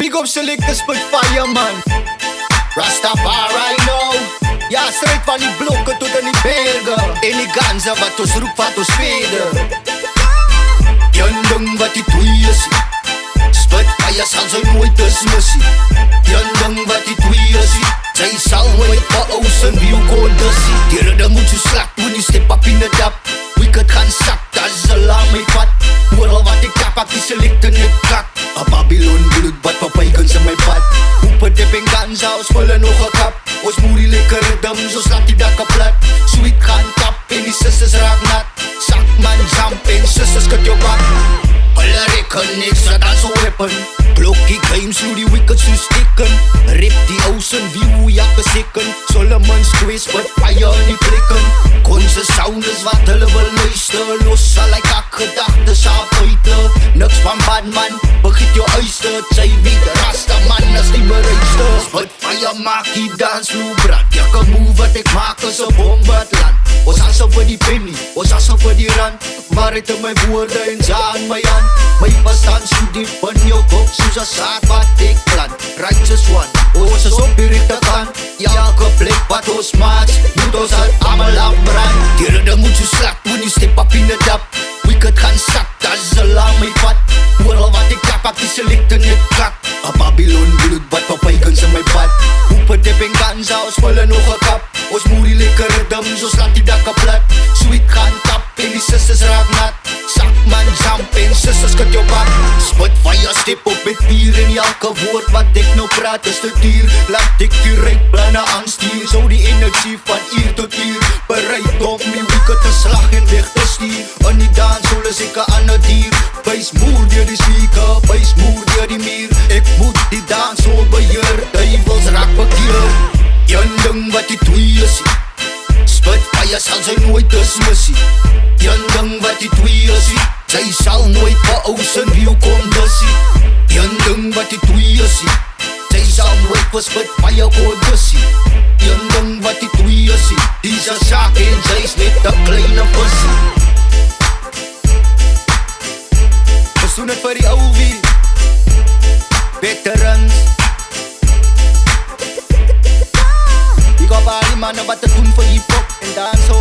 Big up selector Spitfire man, Rastafari no. Ja, straight van die blokken tot aan die bergen. En die ganzen wat ons roep, wat ons veden. Yon ding wat die tweeën zie, Spitfire sal sy nooit dismissie. Yon ding wat die tweeën zie, sy sal nooit beousen wie jou kon dissie. Die ridder moet so slak when you step up in the dap. Wicked gaan sak, dat is al aan my vat. Ooral wat ek kap, ek die selector net kak. A Babylon bloed, wat papijkens in my pad. Hoepen dip en ganza, ons vullen nog een kap. Ons moerie lekker riddim, zo slaat die dakke plat. Sweet gaan tap, en die sisters raak nat. Sakman jump, en sisters cut jou bak. Hulle reken niks, dat als een weapon. Klokkie games, hoe die wicked so stikken. Rip die ocean view, ja geseken. Solomon's quiz, but fire in die plekken. Konse sound is wat hulle wil luister. Los sal ek ak gedagtes af buiten. Niks van badman, begiet jou uister. Sy weet, Rastaman is die bereidste. Spitfire maak die dansvloer brand. Elke move wat ek maak is een bom wat land. Ons hustle vir die penny, ons hustle vir die rand. Waarheid in my woorde en za in my hand. My verstand so diep in jou kop, soos een saad wat ek plant. Righteous one, ons is op die rechte kant. Elke plek wat ons maaks, moet ons het allemaal afbrand. Die ridder moet so slak, when you step up in the dap. Wicked gaan sak, dat is al aan my vat. Ooral wat ek kap, ek die selector net kak. A Babylon bloed, wat papijkens in my pad. Hoepen dip en ganza, ons vullen nog een kap. Ons moerie lekker riddim, zo slaat die dakke plat. Sweet gaan tap, en die sisters raak nat. Sakman jump, en sisters cut jou bak. Spitfire step op met pier, en elke woord wat ek nou praat is te duur. Laat ek die rijkplannen aanstuur, zo die energie van uur tot uur. Bereid om die wicked te slag en weg te stuur. In die danshool is ek een ander dier. Buis moer deur die speaker, buis moer deur die muur. Ek moet die danshool beheer, duivels raak bekeer. Yon ding wat die tweeën zie, Spitfire sal sy nooit dismissie. Yon ding wat die tweeën zie, sy sal nooit beousen wie jou kom dissie. Yon ding wat die tweeën zie, sy sal nooit vir Spitfire kon dissie. Yon ding wat die tweeën zie, die is een saak en sy is net een kleine vissie. Ons doen het vir die ouwe veterans. Ik op al die mannen wat te doen voor hip-hop en dancehall.